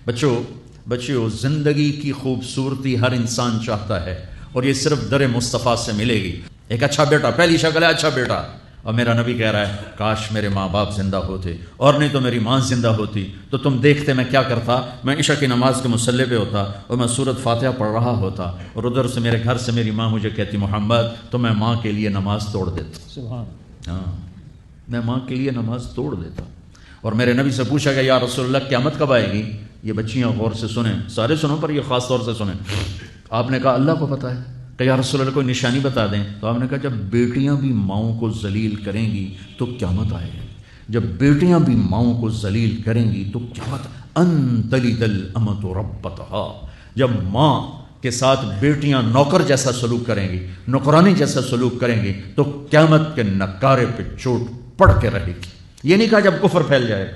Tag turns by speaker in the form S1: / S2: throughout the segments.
S1: بچوں زندگی کی خوبصورتی ہر انسان چاہتا ہے، اور یہ صرف در مصطفیٰ سے ملے گی۔ ایک اچھا بیٹا، پہلی شکل ہے اچھا بیٹا، اور میرا نبی کہہ رہا ہے کاش میرے ماں باپ زندہ ہوتے، اور نہیں تو میری ماں زندہ ہوتی تو تم دیکھتے میں کیا کرتا، میں عشاء کی نماز کے مصلی پہ ہوتا اور میں سورۃ فاتحہ پڑھ رہا ہوتا، اور ادھر سے میرے گھر سے میری ماں مجھے کہتی محمد، تو میں ماں کے لیے نماز توڑ دیتا۔
S2: سبحان
S1: ہاں، میں ماں کے لیے نماز توڑ دیتا۔ اور میرے نبی سے پوچھا گیا یا رسول اللہ قیامت کب آئے گی؟ یہ بچیاں غور سے سنیں، سارے سنو پر یہ خاص طور سے سنیں۔ آپ نے کہا اللہ کو پتہ ہے، کہ یا رسول اللہ کوئی نشانی بتا دیں۔ تو آپ نے کہا جب بیٹیاں بھی ماؤں کو ذلیل کریں گی تو قیامت آئے گی، جب بیٹیاں بھی ماؤں کو ذلیل کریں گی تو قیامت، ان تلد الامۃ ربتہا، جب ماں کے ساتھ بیٹیاں نوکر جیسا سلوک کریں گی، نوکرانی جیسا سلوک کریں گی تو قیامت کے نکارے پہ چوٹ پڑ کے رہے گی۔ یہ نہیں کہا جب کفر پھیل جائے گا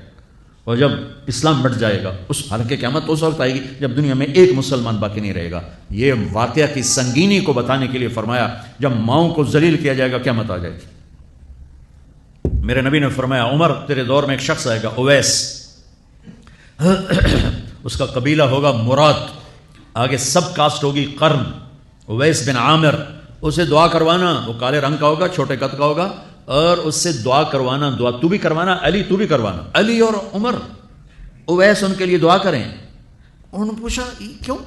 S1: اور جب اسلام مٹ جائے گا، اس حالانکہ قیامت اس وقت آئے گی جب دنیا میں ایک مسلمان باقی نہیں رہے گا۔ یہ واقعہ کی سنگینی کو بتانے کے لیے فرمایا جب ماؤں کو ذلیل کیا جائے گا قیامت آ جائے گی۔ میرے نبی نے فرمایا عمر تیرے دور میں ایک شخص آئے گا اویس، اس کا قبیلہ ہوگا مراد، آگے سب کاسٹ ہوگی قرن، اویس بن عامر، اسے دعا کروانا، وہ کالے رنگ کا ہوگا، چھوٹے قد کا ہوگا، اور اس سے دعا کروانا، دعا تو بھی کروانا، علی تو بھی کروانا، علی اور عمر اویس ان کے لیے دعا کریں۔ انہوں نے پوچھا کیوں؟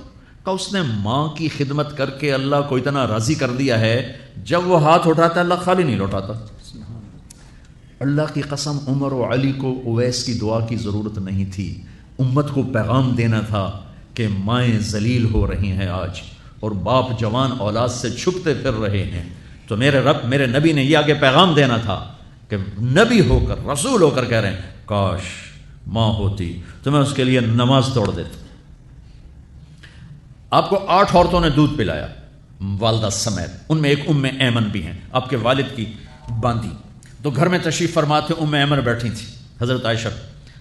S1: کہ اس نے ماں کی خدمت کر کے اللہ کو اتنا راضی کر دیا ہے، جب وہ ہاتھ اٹھاتا اللہ خالی نہیں لوٹاتا۔ اللہ کی قسم عمر و علی کو اویس کی دعا کی ضرورت نہیں تھی، امت کو پیغام دینا تھا کہ مائیں ذلیل ہو رہی ہیں آج، اور باپ جوان اولاد سے چھپتے پھر رہے ہیں، تو میرے رب میرے نبی نے یہ آگے پیغام دینا تھا کہ نبی ہو کر رسول ہو کر کہہ رہے ہیں کاش ماں ہوتی تو میں اس کے لیے نماز توڑ دیتا۔ آپ کو 8 عورتوں نے دودھ پلایا والدہ سمیت، ان میں ایک ایمن بھی ہیں، آپ کے والد کی باندی، تو گھر میں تشریف فرما تھے، ایمن بیٹھی تھی حضرت عائشہ،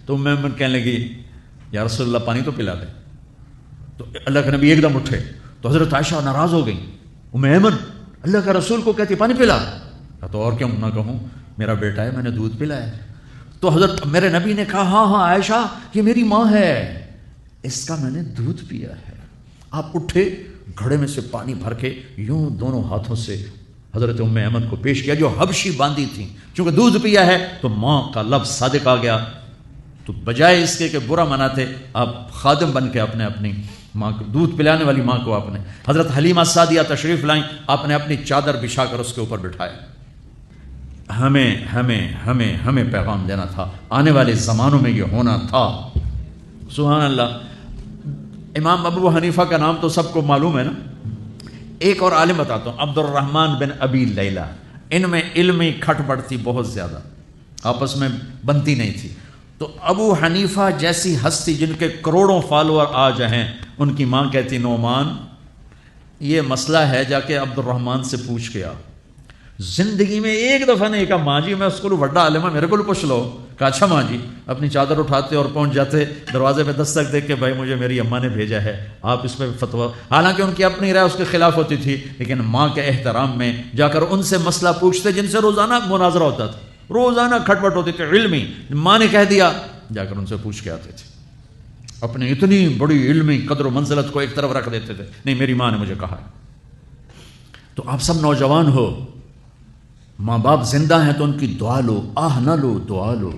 S1: تو ایمن کہنے لگی یا رسول اللہ پانی تو پلا دیں، تو اللہ کے نبی ایک دم اٹھے، تو حضرت عائشہ ناراض ہو گئی، ایمن اللہ کا رسول کو کہتی پانی پلا، تو اور کیوں نہ کہوں میرا بیٹا ہے، میں نے دودھ پلایا۔ تو حضرت میرے نبی نے کہا ہاں عائشہ یہ میری ماں ہے، اس کا میں نے دودھ پیا ہے۔ آپ اٹھے، گھڑے میں سے پانی بھر کے یوں دونوں ہاتھوں سے حضرت ایمن کو پیش کیا جو حبشی باندھی تھی، چونکہ دودھ پیا ہے تو ماں کا لفظ صادق آ گیا، تو بجائے اس کے کہ برا مناتے آپ خادم بن کے اپنی ماں کو دودھ پلانے والی ماں کو آپ نے، حضرت حلیمہ سعدیہ تشریف لائیں، آپ نے اپنی چادر بچھا کر اس کے اوپر بٹھایا۔ ہمیں پیغام دینا تھا، آنے والے زمانوں میں یہ ہونا تھا۔ سبحان اللہ۔ امام ابو حنیفہ کا نام تو سب کو معلوم ہے نا، ایک اور عالم بتاتا ہوں، عبد الرحمن بن ابی لیلہ، ان میں علمی کھٹ پٹ تھی بہت زیادہ، آپس میں بنتی نہیں تھی، تو ابو حنیفہ جیسی ہستی جن کے کروڑوں فالوور آج ہیں، ان کی ماں کہتی نعمان یہ مسئلہ ہے جا کے عبد الرحمن سے پوچھ کے آ۔ زندگی میں ایک دفعہ نہیں کہا ماں جی میں اس کو بڑا عالم ہے میرے کو پوچھ لو، کہا اچھا ماں جی، اپنی چادر اٹھاتے اور پہنچ جاتے دروازے پہ دستک دے کے بھائی مجھے میری اماں نے بھیجا ہے، آپ اس پہ فتویٰ، حالانکہ ان کی اپنی رائے اس کے خلاف ہوتی تھی، لیکن ماں کے احترام میں جا کر ان سے مسئلہ پوچھتے جن سے روزانہ مناظرہ ہوتا تھا، روزانہ کھٹ پٹ ہوتی تھی علمی، ماں نے کہہ دیا جا کر ان سے پوچھ کے آتے تھے، اپنی اتنی بڑی علمی قدر و منزلت کو ایک طرف رکھ دیتے تھے، نہیں میری ماں نے مجھے کہا۔ تو آپ سب نوجوان ہو، ماں باپ زندہ ہیں تو ان کی دعا لو، آہ نہ لو، دعا لو۔